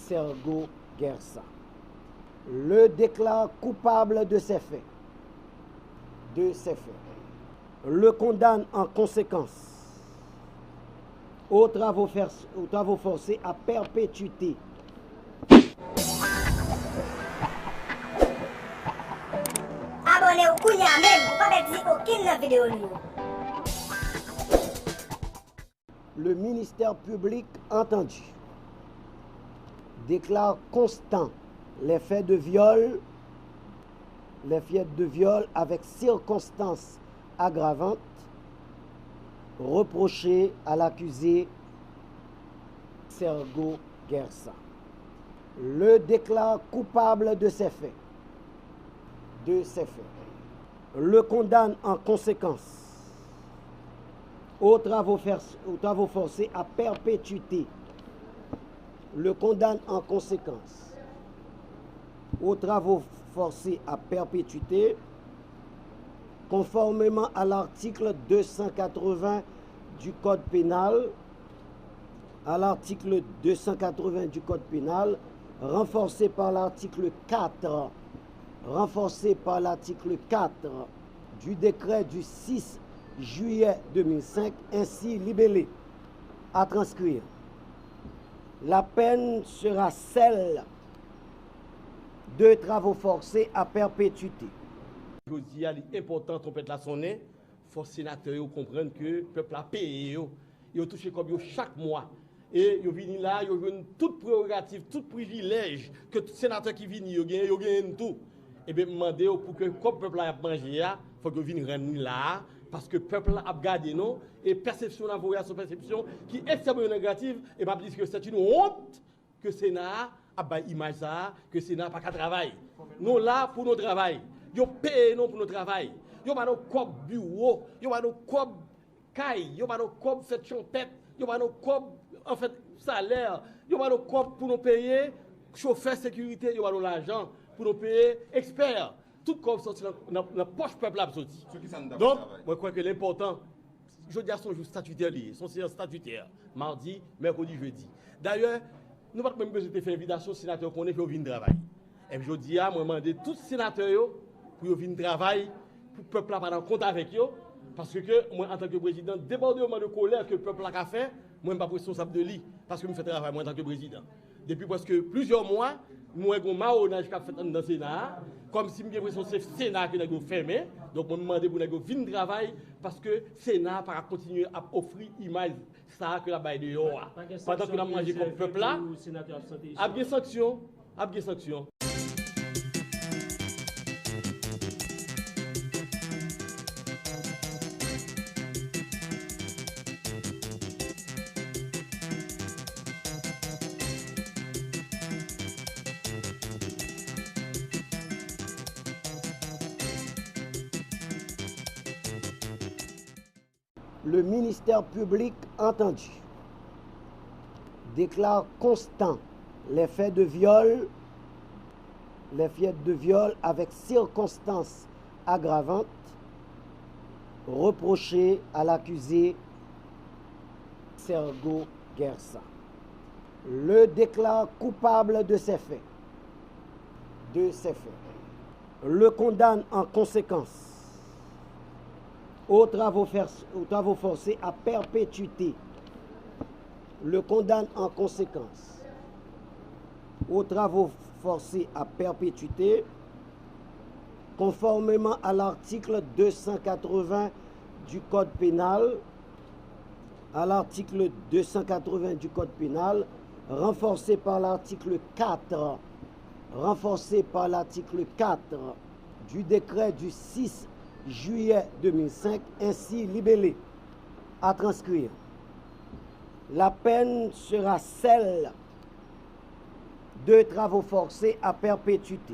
Sergo Gersa, le déclare coupable de ces faits, le condamne en conséquence aux travaux forcés à perpétuité. Abonnez-vous même pour pas perdre aucune vidéo. Le ministère public entendu déclare constant les faits de viol avec circonstances aggravantes reprochées à l'accusé Sergo Gersa, le déclare coupable de ces faits, le condamne en conséquence aux travaux forcés à perpétuité, le condamne en conséquence aux travaux forcés à perpétuité, conformément à l'article 280 du Code pénal, renforcé par l'article 4 du décret du 6 juillet 2005, ainsi libellé. À transcrire. La peine sera celle de travaux forcés à perpétuité. Je dis, il est important qu'on la sonner. Il faut que les sénateurs comprennent que le peuple a payé. Ils ont touché comme chaque mois. Et ils viennent là, ils ont toute prérogative, tout privilège que les sénateurs qui viennent, ils gagnent tout. Et bien, je demande pour que comme le peuple a mangé, il faut que viennent rendre là. Parce que le peuple a gardé nous. Et perception, la son perception qui est extrêmement négative. Et je dis que c'est une honte que le Sénat a une image ça, que le Sénat n'a pas qu'à travailler. Nous là pour notre travail. Ils payent nous pour notre travail. Ils ont nos cob bureau, ils ont nos cob caille, ils ont nos cob fait champette, ils ont nos cob en fait salaire, ils ont nos cob pour nous payer chauffeur sécurité, ils ont l'argent pour nous payer experts. Tout comme sorti dans la poche peuple absolument. Donc, moi je crois que l'important, je dis à son jour statutaire lié, son séance statutaire, mardi, mercredi, jeudi. D'ailleurs, nous n'avons pas même besoin de faire invitation aux sénateurs qu'on est pour venir travailler. Et je dis à moi demander tous les sénateurs pour venir travailler, pour que le peuple prenne en compte avec eux. Parce que moi, en tant que président, débordement de colère que le peuple a fait, moi, je ne suis pas responsable de lui. Parce que je fais travail moi en tant que président. Depuis presque plusieurs mois, moi, j'ai un marronnage qui a fait dans le Sénat. Comme si j'ai l'impression que c'est le Sénat qui a fermé. Donc, je me demande pour venir travailler parce que le Sénat va continuer à offrir l'image ça que la baille de dehors. Pendant que nous avons mangé comme peuple là, il y a des sanctions. Le ministère public entendu déclare constant les faits de viol avec circonstances aggravantes reprochées à l'accusé Sergo Gersa, le déclare coupable de ces faits, le condamne en conséquence aux travaux forcés à perpétuité, le condamne en conséquence aux travaux forcés à perpétuité, conformément à l'article 280 du Code pénal, renforcé par l'article 4 du décret du 6 juillet 2005, ainsi libellé. À transcrire. La peine sera celle de travaux forcés à perpétuité.